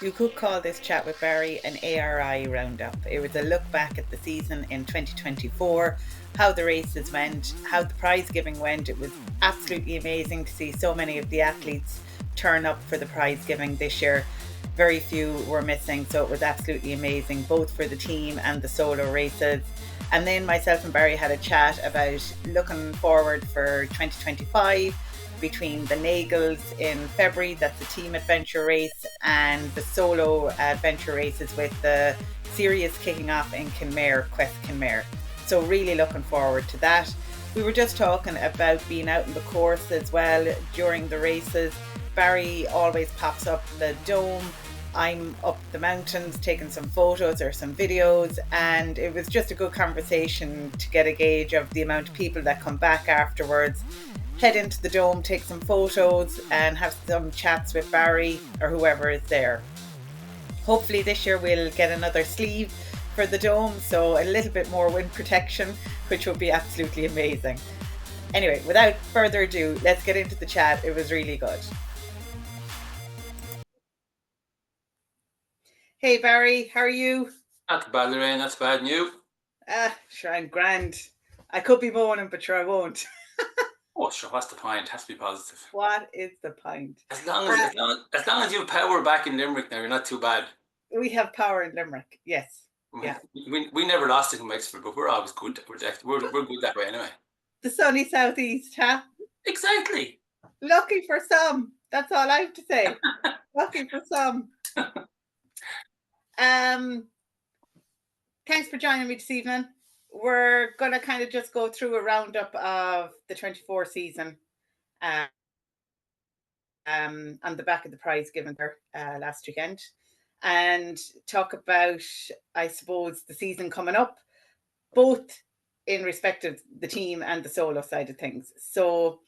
You could call this chat with Barry an ARI roundup. It was a look back at the season in 2024, how the races went, how the prize giving went. It was absolutely amazing to see so many of the athletes turn up for the prize giving this year. Very few were missing, so it was absolutely amazing, both for the team and the solo races. And then myself and Barry had a chat about looking forward for 2025 between the Nagels in February, that's a team adventure race, and the solo adventure races with the series kicking off in Kenmare, Quest Kenmare. So really looking forward to that. We were just talking about being out in the course as well during the races. Barry always pops up the dome. I'm up the mountains taking some photos or some videos, and it was just a good conversation to get a gauge of the amount of people that come back afterwards, head into the dome, take some photos and have some chats with Barry or whoever is there. Hopefully this year we'll get another sleeve for the dome, so a little bit more wind protection, which would be absolutely amazing. Anyway, without further ado, let's get into the chat. It was really good. Hey Barry, how are you? Not too bad, Lorraine. That's bad. And you? Sure, I'm grand. I could be moaning, but sure I won't. Oh, sure. What's the point? It has to be positive. What is the point? As long as you have power back in Limerick now, you're not too bad. We have power in Limerick, yes. Yeah. We never lost it in Wexford, but we're always good. We're good that way anyway. The sunny southeast, huh? Exactly. Lucky for some. That's all I have to say. Lucky for some. Thanks for joining me this evening. We're going to kind of just go through a roundup of the 24 season on the back of the prize given there last weekend, and talk about, I suppose, the season coming up, both in respect of the team and the solo side of things. So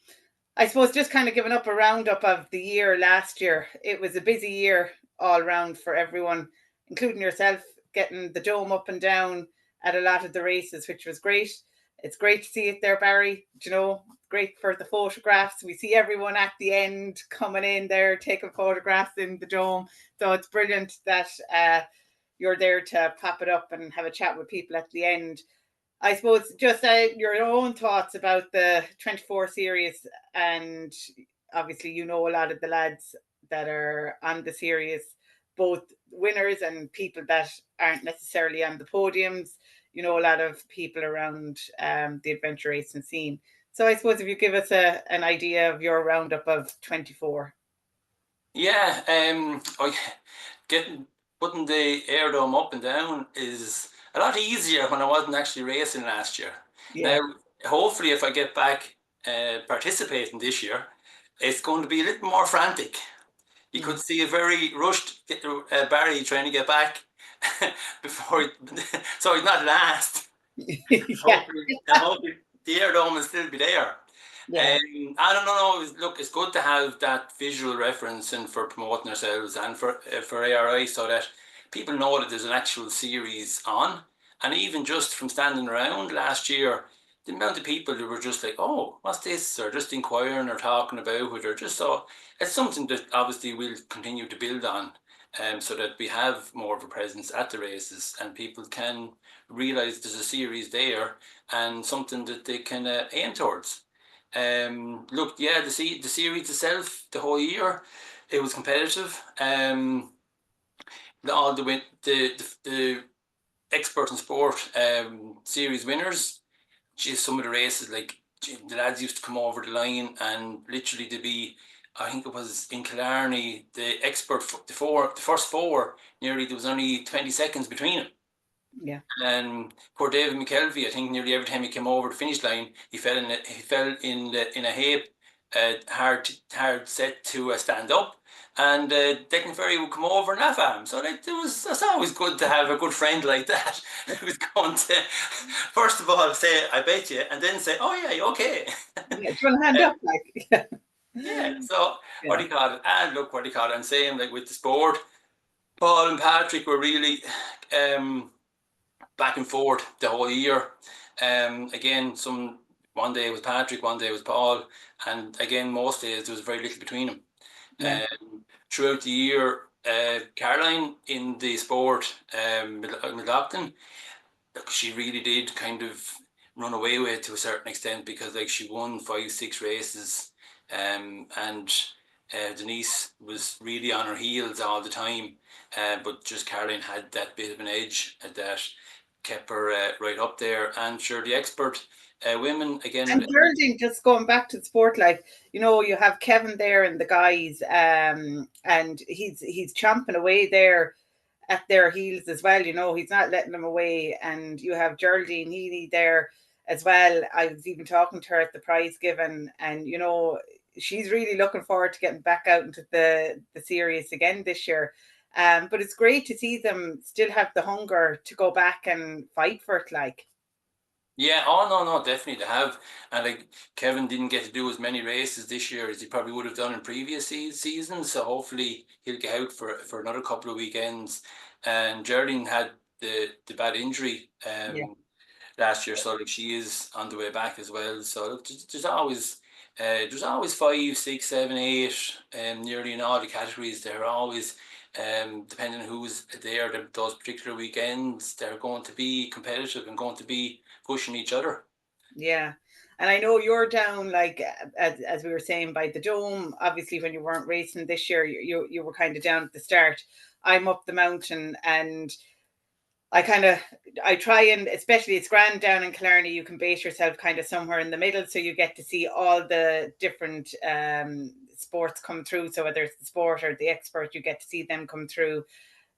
I suppose just kind of giving up a roundup of the year last year. It was a busy year all around for everyone, including yourself, getting the dome up and down at a lot of the races, which was great. It's great to see it there, Barry. You know, great for the photographs. We see everyone at the end coming in there, taking photographs in the dome. So it's brilliant that you're there to pop it up and have a chat with people at the end. I suppose just your own thoughts about the 24 series, and obviously you know a lot of the lads that are on the series, both winners and people that aren't necessarily on the podiums. You know a lot of people around the adventure racing scene. So I suppose if you give us an idea of your roundup of 24. Yeah, putting the air dome up and down is a lot easier when I wasn't actually racing last year. Yeah. Now, hopefully, if I get back participating this year, it's going to be a little more frantic. You could see a very rushed Barry trying to get back before, so he's not last. Yeah. Hopefully the air dome will still be there. Yeah. I don't know. Look, it's good to have that visual reference and for promoting ourselves and for ARI, so that people know that there's an actual series on. And even just from standing around last year, the amount of people who were just like, "Oh, what's this?" or just inquiring or talking about it, or just so it's something that obviously we'll continue to build on, so that we have more of a presence at the races and people can realise there's a series there and something that they can aim towards. Look, yeah, the series itself, the whole year, it was competitive. All the expert in sport series winners, geez, some of the races, like the lads used to come over the line and literally to be, I think it was in Killarney, the expert, the first four, nearly there was only 20 seconds between them. Yeah. And poor David McKelvey, I think nearly every time he came over the finish line, he fell in a heap, hard set to stand up, and Declan Ferry would come over and laugh at him. So it's always good to have a good friend like that who's going to first of all say "I bet you," and then say "Oh yeah, okay." Yeah, do you want to hand up like? Yeah. So what do you call it? And look, what do you call it? I'm saying, like, with the sport, Paul and Patrick were really back and forth the whole year. Again, one day it was Patrick, one day it was Paul, and again most days there was very little between them. Yeah. Throughout the year, Caroline in the sport, Midlocton, she really did kind of run away with it to a certain extent because like she won 5, 6 races, and Denise was really on her heels all the time, but just Caroline had that bit of an edge that kept her right up there. And sure, the expert women again. And Geraldine, just going back to the sport, like you have Kevin there and the guys, and he's champing away there at their heels as well. He's not letting them away. And you have Geraldine Healy there as well. I was even talking to her at the prize giving, and she's really looking forward to getting back out into the series again this year. But it's great to see them still have the hunger to go back and fight for it. Like, Yeah, oh no, no, definitely they have. And like Kevin didn't get to do as many races this year as he probably would have done in previous seasons. So hopefully he'll get out for another couple of weekends. And Geraldine had the bad injury yeah, last year, so like she is on the way back as well. So look, there's always 5, 6, 7, 8, nearly in all the categories. They're always depending on who's there those particular weekends, they're going to be competitive and going to be pushing each other. yeah. And I know you're down, like, as we were saying, by the dome. Obviously, when you weren't racing this year, you were kind of down at the start. I'm up the mountain, and I try, and especially it's grand down in Killarney, you can base yourself kind of somewhere in the middle, so you get to see all the different sports come through. So whether it's the sport or the expert, you get to see them come through,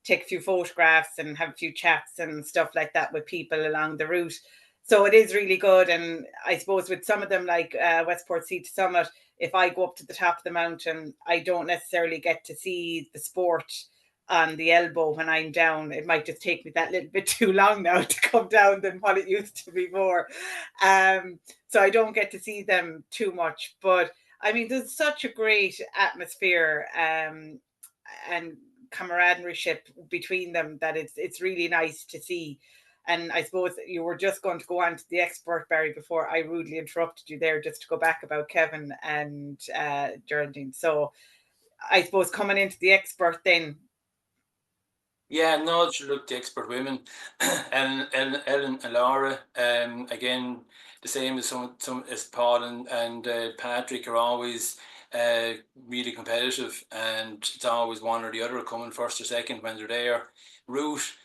take a few photographs and have a few chats and stuff like that with people along the route. So it is really good. And I suppose with some of them, like Westport Sea to Summit, if I go up to the top of the mountain, I don't necessarily get to see the sport on the elbow when I'm down. It might just take me that little bit too long now to come down than what it used to be more. So I don't get to see them too much. But I mean, there's such a great atmosphere, and camaraderie between them, that it's really nice to see. And I suppose you were just going to go on to the expert, Barry, before I rudely interrupted you there, just to go back about Kevin and Geraldine. So I suppose coming into the expert then. Yeah, no, it should look the expert women, Ellen and Laura. Again, the same as some as Paul and Patrick are always really competitive, and it's always one or the other coming first or second when they're there. Ruth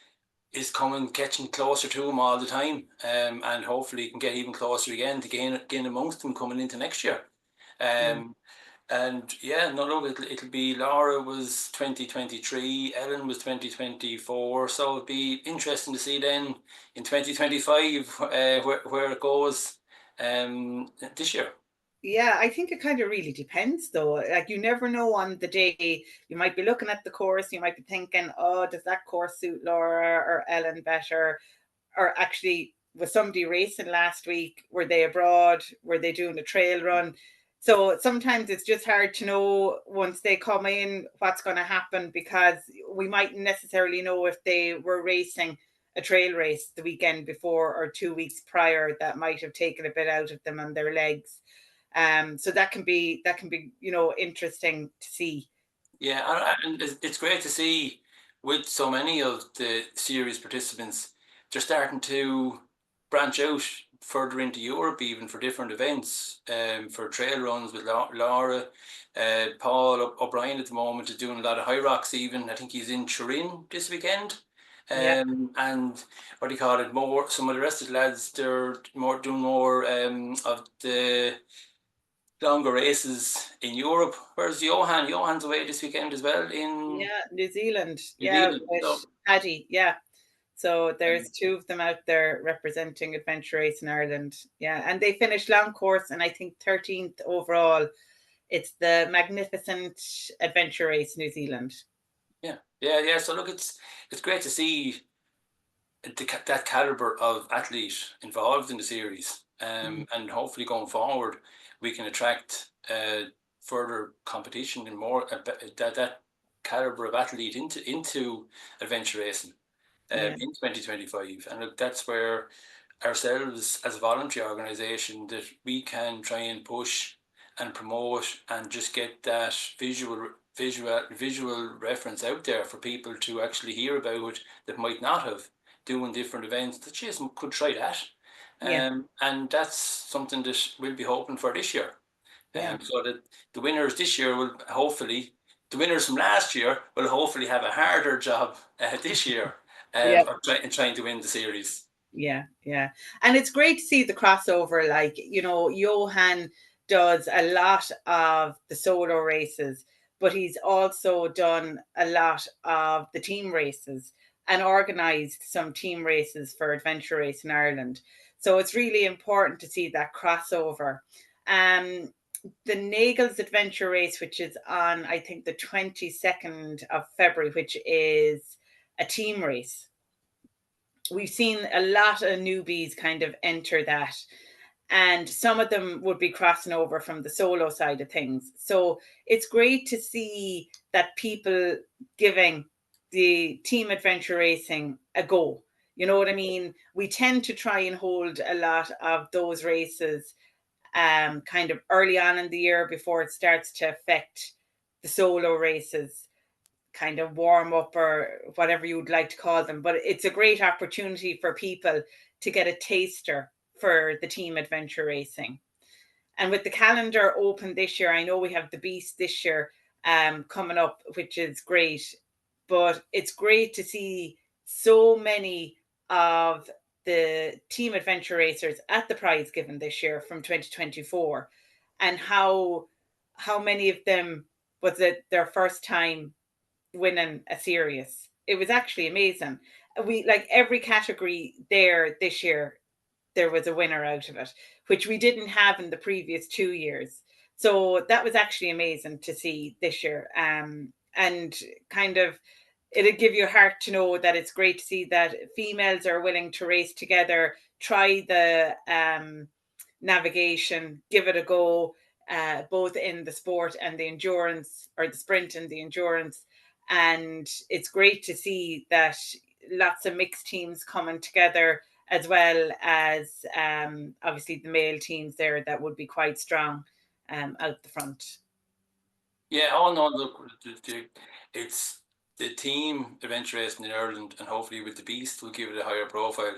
is coming, catching closer to him all the time, and hopefully he can get even closer again to gain amongst them coming into next year. Yeah. Um, and yeah, no, look, it'll be Laura was 2023, Ellen was 2024, so it'll be interesting to see then in 2025 where it goes this year. Yeah, I think it kind of really depends though. Like, you never know on the day. You might be looking at the course, you might be thinking, oh, does that course suit Laura or Ellen better? Or actually, was somebody racing last week? Were they abroad? Were they doing a trail run? So sometimes it's just hard to know once they come in what's going to happen, because we might necessarily know if they were racing a trail race the weekend before or 2 weeks prior that might have taken a bit out of them on their legs. So that can be interesting to see. Yeah, and it's great to see with so many of the series participants, they're starting to branch out further into Europe, even for different events, for trail runs with Laura. Paul O'Brien at the moment is doing a lot of high rocks, even. I think he's in Turin this weekend. Yeah. And what do you call it? More some of the rest of the lads, they're doing more of the longer races in Europe. Where's Johan's away this weekend as well in Yeah, New Zealand. New Yeah, Zealand. So with Paddy. Yeah. So um, there's two of them out there representing adventure race in Ireland. Yeah, and they finished long course, and I think 13th overall. It's the Magnificent Adventure Race New Zealand. yeah. So look, it's great to see that caliber of athlete involved in the series, Mm. and hopefully going forward we can attract further competition and more that caliber of athlete into adventure racing Yeah, in 2025. And look, that's where ourselves as a voluntary organisation that we can try and push and promote and just get that visual visual reference out there for people to actually hear about that might not have doing different events. That just could try that, Yeah. and that's something that we'll be hoping for this year. Yeah. So that the winners this year will hopefully, the winners from last year will hopefully have a harder job this year Yeah. of trying to win the series. Yeah, yeah. And it's great to see the crossover. Like, Johan does a lot of the solo races, but he's also done a lot of the team races and organized some team races for Adventure Race in Ireland. So it's really important to see that crossover. Um, the Nagels Adventure Race, which is on, I think, the 22nd of February, which is a team race, we've seen a lot of newbies kind of enter that, and some of them would be crossing over from the solo side of things. So it's great to see that people giving the team adventure racing a go. You know what I mean? We tend to try and hold a lot of those races kind of early on in the year before it starts to affect the solo races, kind of warm up or whatever you would like to call them. But it's a great opportunity for people to get a taster for the team adventure racing. And with the calendar open this year, I know we have the Beast this year coming up, which is great. But it's great to see so many of the team adventure racers at the prize given this year from 2024, and how many of them was it their first time winning a series. It was actually amazing. We like every category there this year, there was a winner out of it, which we didn't have in the previous 2 years. So that was actually amazing to see this year. And kind of it'll give you heart to know that it's great to see that females are willing to race together, try the navigation, give it a go, both in the sport and the endurance, or the sprint and the endurance. And it's great to see that lots of mixed teams coming together, as well as obviously the male teams there that would be quite strong out the front. Yeah, oh no, look, it's the team adventure racing in Ireland, and hopefully with the Beast, will give it a higher profile.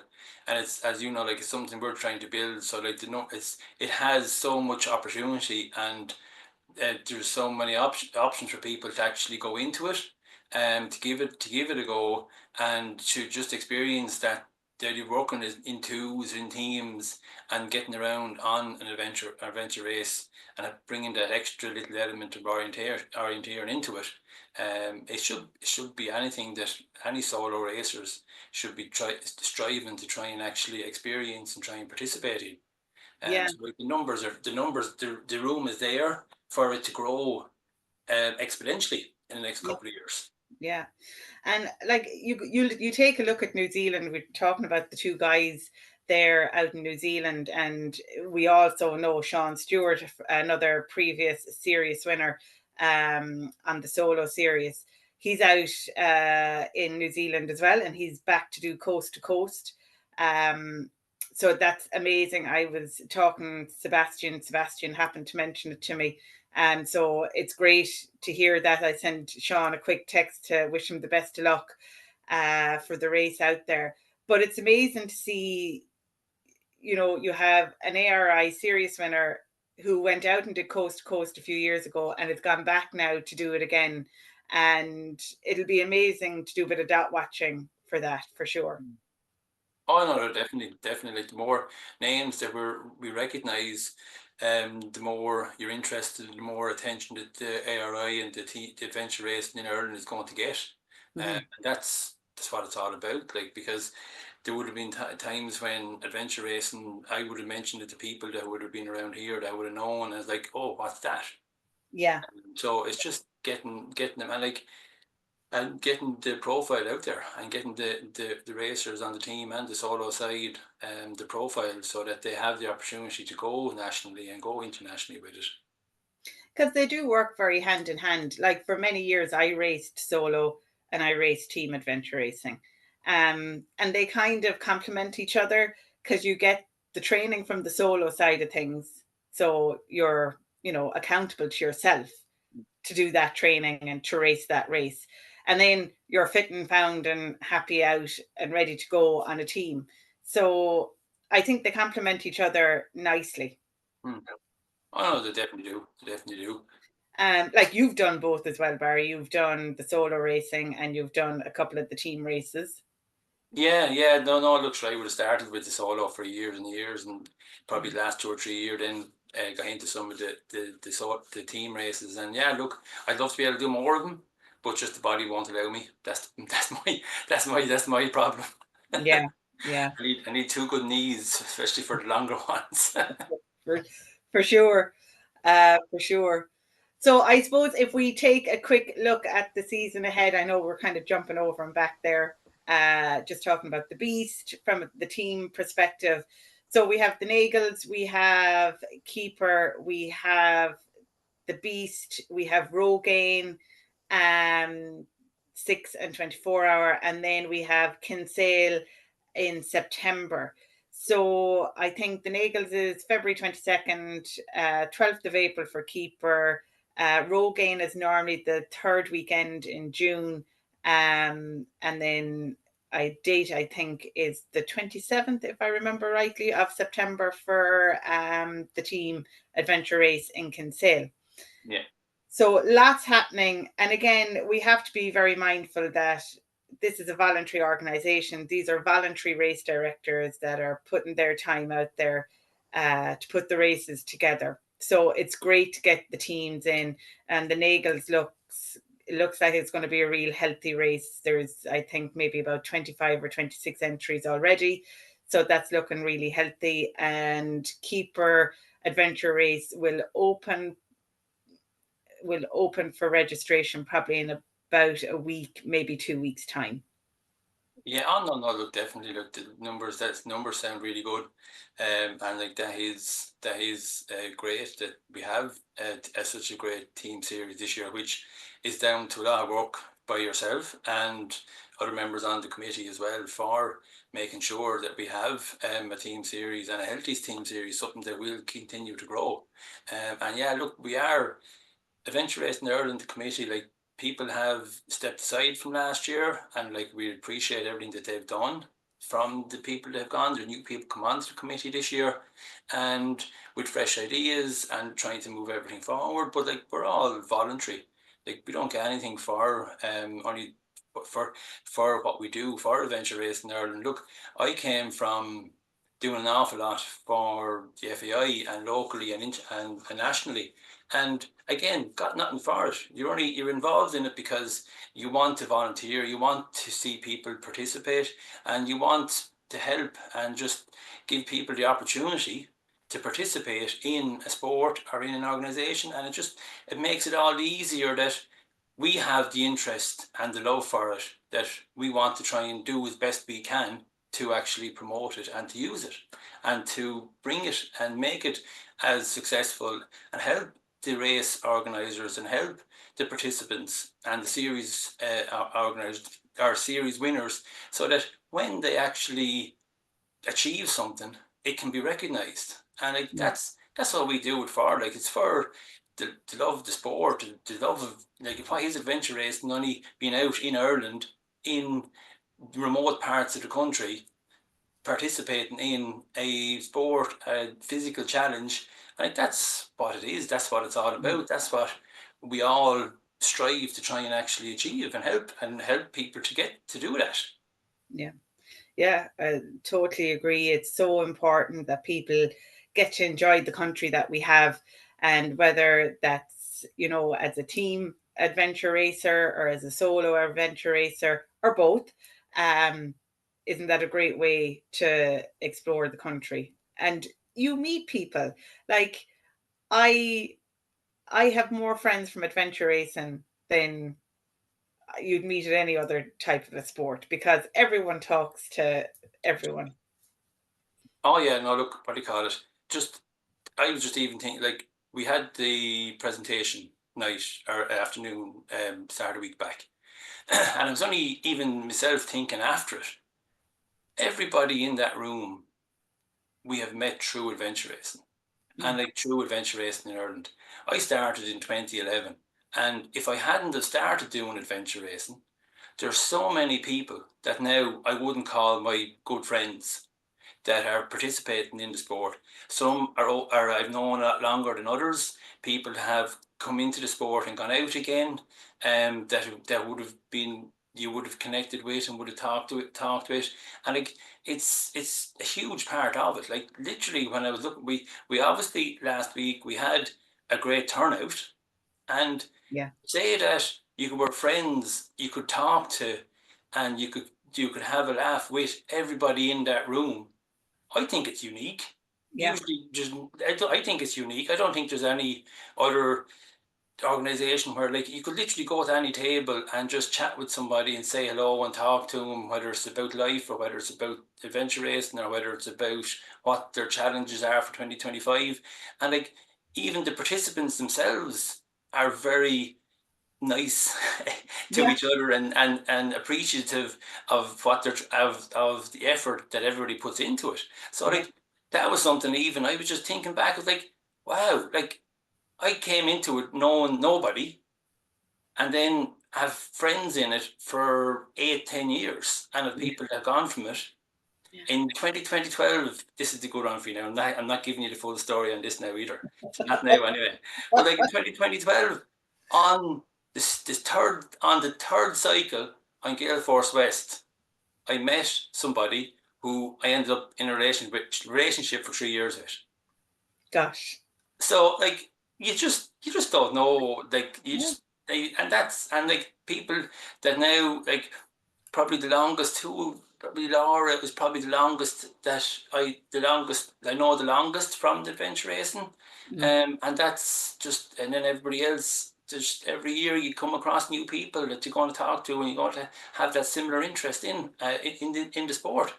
And it's, as you know, like, it's something we're trying to build. So like, it has so much opportunity, and there's so many options for people to actually go into it, to give it a go, and to just experience that they're working in twos, in teams, and getting around on an adventure race, and bringing that extra little element of orienteering into it. It should be anything that any solo racers should be striving to try and actually experience and try and participate in. Yeah, So like, the room is there for it to grow exponentially in the next yeah, couple of years. yeah. And like you take a look at New Zealand. We're talking about the two guys there out in New Zealand, and we also know Sean Stewart, another previous series winner on the solo series. He's out in New Zealand as well, and he's back to do coast to coast. Um, so that's amazing. I was talking to Sebastian. Sebastian happened to mention it to me, so it's great to hear that. I sent Sean a quick text to wish him the best of luck for the race out there. But it's amazing to see, you have an ARI series winner who went out and did coast to coast a few years ago and has gone back now to do it again. And it'll be amazing to do a bit of dot watching for that, for sure. Oh no, definitely. The more names that we recognise, the more you're interested, the more attention that the ARI and the adventure racing in Ireland is going to get. Mm-hmm. And that's what it's all about. Like, because there would have been times when adventure racing, I would have mentioned it to people that would have been around here that would have known as like, oh, what's that? Yeah. So it's just getting them, and getting the profile out there, and getting the racers on the team and the solo side, the profile, so that they have the opportunity to go nationally and go internationally with it. Because they do work very hand in hand. Like for many years, I raced solo and I raced team adventure racing. And they kind of complement each other because you get the training from the solo side of things. So you're, accountable to yourself to do that training and to race that race. And then you're fit and found and happy out and ready to go on a team. So I think they complement each other nicely. Mm. Oh no, they definitely do. They definitely do. Like you've done both as well, Barry. You've done the solo racing and you've done a couple of the team races. Yeah, yeah, no, no, it looks right. Would have started with the solo for years and years, and probably Mm. the last 2 or 3 years, then got into some of the team races. And yeah, look, I'd love to be able to do more of them, but just the body won't allow me. That's my problem. Yeah, yeah, I need two good knees, especially for the longer ones. for, for sure. For sure. So I suppose if we take a quick look at the season ahead, I know we're kind of jumping over and back there, just talking about the beast from the team perspective. So we have the Nagels, we have Keeper, we have the Beast, we have Rogaine, 6 and 24 hour, and then we have Kinsale in September. So I think the Nagels is February 22nd, 12th of April for Keeper. Rogaine is normally the third weekend in June. And then I think is the 27th, if I remember rightly, of September for the team adventure race in Kinsale. Yeah, So lots happening. And again, we have to be very mindful that this is a voluntary organization. These are voluntary race directors that are putting their time out there to put the races together. So it's great to get the teams in, and the Nagels it looks like it's going to be a real healthy race. There's, I think, maybe about 25 or 26 entries already. So that's looking really healthy. And Keeper Adventure Race will open for registration probably in about a week, maybe 2 weeks' time. yeah. Oh no, no. Look, definitely. Look, the numbers. That numbers sound really good, and like that is great that we have such a great team series this year, which is down to a lot of work by yourself and other members on the committee as well for making sure that we have a team series and a healthy team series, something that will continue to grow. And yeah, look, we are Adventure Racing Ireland, the committee, like people have stepped aside from last year, and like we appreciate everything that they've done from the people that have gone. The new people come onto the committee this year, and with fresh ideas and trying to move everything forward. But like we're all voluntary, like we don't get anything for only for for what we do for Adventure Racing Ireland. Look, I came from doing an awful lot for the FAI and locally and nationally, and again, got nothing for it. You're involved in it because you want to volunteer, you want to see people participate, and you want to help and just give people the opportunity to participate in a sport or in an organization. And it makes it all easier that we have the interest and the love for it, that we want to try and do as best we can to actually promote it and to use it and to bring it and make it as successful and help the race organisers and help the participants and the series organisers or series winners, so that when they actually achieve something, it can be recognised. And like Yeah, that's what we do it for. Like it's for the love of the sport, the love of like why is adventure racing only being out in Ireland in remote parts of the country participating in a sport, a physical challenge. Like that's what it is. That's what it's all about. That's what we all strive to try and actually achieve and help people to get to do that. yeah. Yeah, I totally agree. It's so important that people get to enjoy the country that we have, and whether that's, as a team adventure racer or as a solo adventure racer or both, um, isn't that a great way to explore the country? And you meet people. Like I I have more friends from adventure racing than you'd meet at any other type of a sport because everyone talks to everyone. Oh yeah, no, look, what do you call it? Just I was just even thinking like we had the presentation night or afternoon start a week back. And I was only even myself thinking after it. Everybody in that room we have met through adventure racing. And Mm. like through adventure racing in Ireland. I started in 2011 And if I hadn't have started doing adventure racing, there's so many people that now I wouldn't call my good friends that are participating in the sport. Some are I've known a lot longer than others. People have come into the sport and gone out again, that would have been you would have connected with and would have talked with, and like it's a huge part of it. Like literally, when I was looking, we obviously last week we had a great turnout, and Yeah. say that you were friends, you could talk to, and you could have a laugh with everybody in that room. I think it's unique. Yeah. Usually, just I think it's unique. I don't think there's any other organization where like you could literally go to any table and just chat with somebody and say hello and talk to them, whether it's about life or whether it's about adventure racing or whether it's about what their challenges are for 2025. And like even the participants themselves are very nice to Yeah. each other and appreciative of what they're of the effort that everybody puts into it. So Yeah. like that was something. Even I was just thinking back, I was like, wow, like I came into it knowing nobody, and then have friends in it for 8, 10 years, and have Yeah. people that have gone from it. Yeah. In 2012, this is the good one for you now. I'm not giving you the full story on this now either. So not now anyway. But like in 2012, on the third cycle on Gale Force West, I met somebody who I ended up in a relationship for 3 years with. Gosh. So like you just don't know, like you Yeah. just and like people that now, like probably the longest too. Probably Laura was probably the longest I know, the longest from the adventure racing, Mm. and that's just, and then everybody else. Just every year you come across new people that you're going to talk to and you're going to have that similar interest in the sport.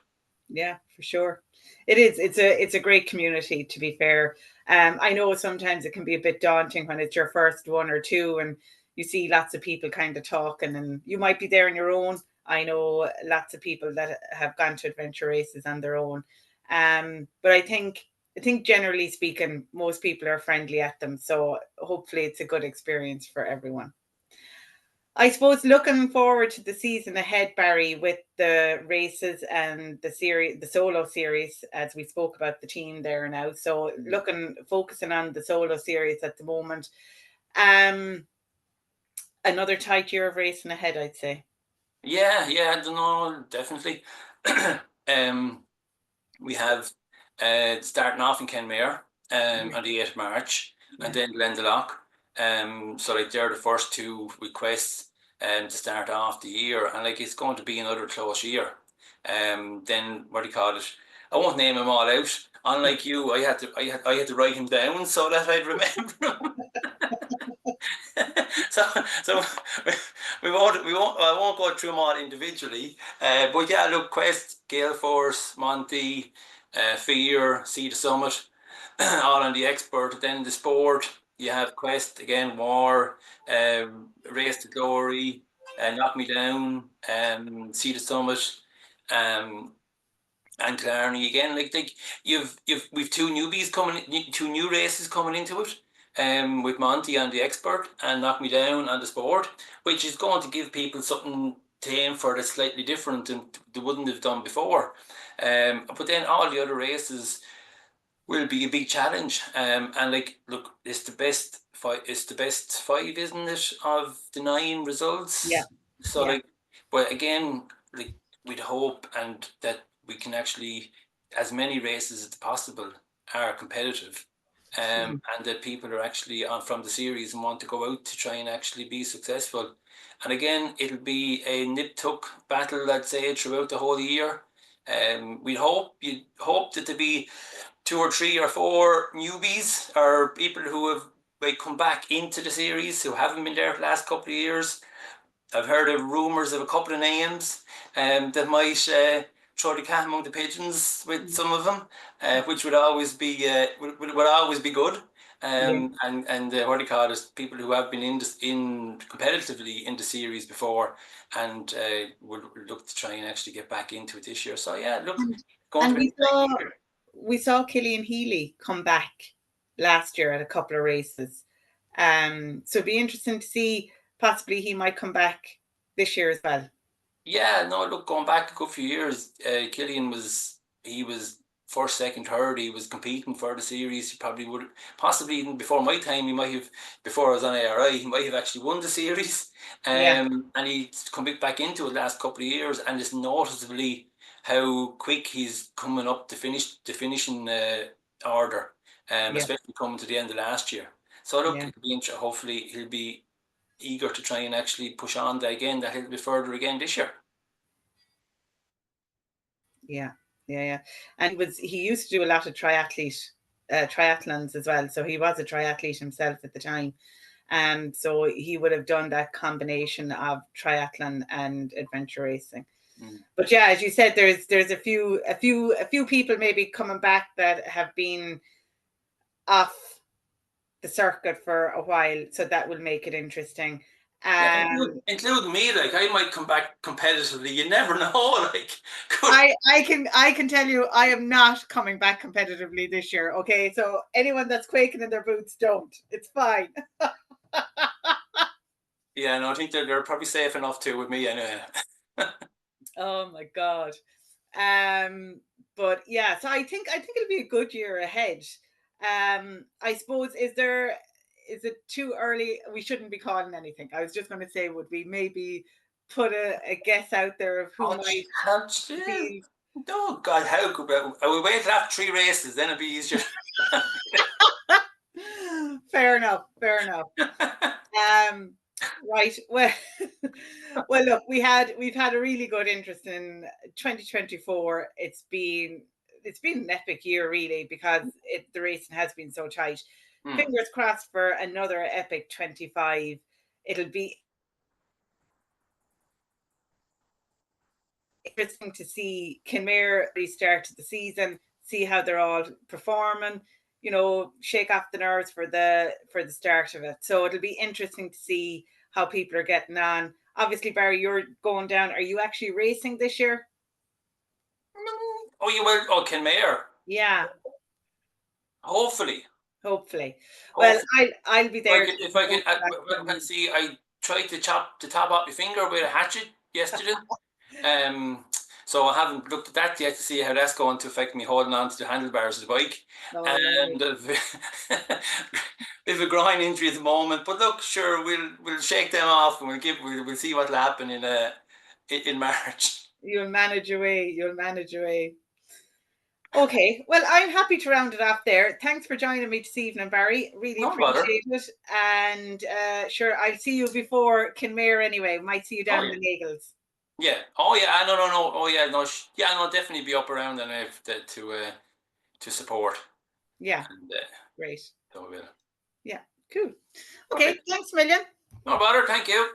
Yeah, for sure. It is. It's a great community, to be fair. I know sometimes it can be a bit daunting when it's your first one or two and you see lots of people kind of talking and you might be there on your own. I know lots of people that have gone to adventure races on their own. But I think generally speaking, most people are friendly at them. So hopefully it's a good experience for everyone. I suppose looking forward to the season ahead, Barry, with the races and the series, the solo series, as we spoke about the team there now. So focusing on the solo series at the moment. Um, another tight year of racing ahead, I'd say. Yeah, yeah, I don't know, definitely. um, we have starting off in Kenmare Yeah, on the 8th of March, and yeah, then Glendalough. So like they're the first two requests to start off the year, and like it's going to be another close year. Then what do you call it? I won't name them all out. Unlike you, I had to write him down so that I'd remember them. so so we won't I won't go through them all individually. But yeah, look, Quest, Gale Force, Monty, Fear, Sea to Summit, all on the expert. Then the sport, you have Quest again, War, Race to Glory, Knock Me Down, Sea to Summit, um, and Clarny again. Like we've two new races coming into it. With Monty on the expert and Knock Me Down on the sport, which is going to give people something to aim for that's slightly different and they wouldn't have done before. But then all the other races will be a big challenge. And like, look, it's the best five. It's the best five, isn't it, of the nine yeah, results? So yeah. like, but again, like we'd hope and that we can actually, as many races as possible, are competitive. Mhm. And that people are actually on from the series and want to go out to try and actually be successful. And again, it'll be a nip-tuck battle, I'd say, throughout the whole year. You'd hope that to be two or three or four newbies or people who have like come back into the series who haven't been there for the last couple of years. I've heard of rumours of a couple of names that might throw the cat among the pigeons with some of them, which would always be good. Yeah. And what do you call it? People who have been in competitively in the series before and would look to try and actually get back into it this year. So yeah, look, And, going to and be an exciting year. we saw Killian Healy come back last year at a couple of races. So it'd be interesting to see. Possibly he might come back this year as well. Yeah, no, look, going back a good few years, Killian he was first, second, third. He was competing for the series. He probably would, possibly even before my time, he might have, before I was on ARI, he might have actually won the series. Yeah, And he's come back into it last couple of years, and it's noticeably how quick he's coming up to the finishing order, yeah, especially coming to the end of last year. So look, yeah, it'll be hopefully he'll be eager to try and actually push on that little bit further again this year. yeah, yeah, yeah. And he used to do a lot of triathlons as well. So he was a triathlete himself at the time. So he would have done that combination of triathlon and adventure racing. But yeah, as you said, there's a few people maybe coming back that have been off the circuit for a while, so that will make it interesting. Yeah, including me, like I might come back competitively. You never know. Like, I can tell you, I am not coming back competitively this year. Okay, so anyone that's quaking in their boots, don't. It's fine. Yeah, no, I think they're probably safe enough too with me anyway. Oh my god. But yeah, so I think it'll be a good year ahead. I suppose is it too early? We shouldn't be calling anything. I was just going to say, would we maybe put a guess out there of who Oh, might be? oh God, how could I will wait after 3 races, then it'll be easier. Fair enough. Fair enough. Right. Well, well, look, we've had a really good interest in 2024. It's been an epic year, really, because the racing has been so tight. Fingers crossed for another epic 25. It'll be interesting to see Kinmare restart the season, see how they're all performing. Shake off the nerves for the start of it. So it'll be interesting to see how people are getting on. Obviously, Barry, you're going down. Are you actually racing this year? Oh, you will? Oh, Kenmare. Yeah, Hopefully. hopefully. Well, I'll be there. If I could, see, I tried to chop the top off my finger with a hatchet yesterday. So I haven't looked at that yet to see how that's going to affect me holding on to the handlebars of the bike. And a bit of a groin injury at the moment, but look, sure, we'll shake them off and we'll see what'll happen in March. You'll manage your way. You'll manage your way. Okay, well, I'm happy to round it off there. Thanks for joining me this evening, Barry. Really No bother. appreciate it. And sure, I'll see you before Kinmare anyway. Might see you down in the Nagels. Yeah. Oh yeah. No. Oh yeah. No. Yeah. No. Definitely be up around and to support. Yeah. And, great. so Yeah. Cool. Okay. Thanks a million. No bother. Thank you.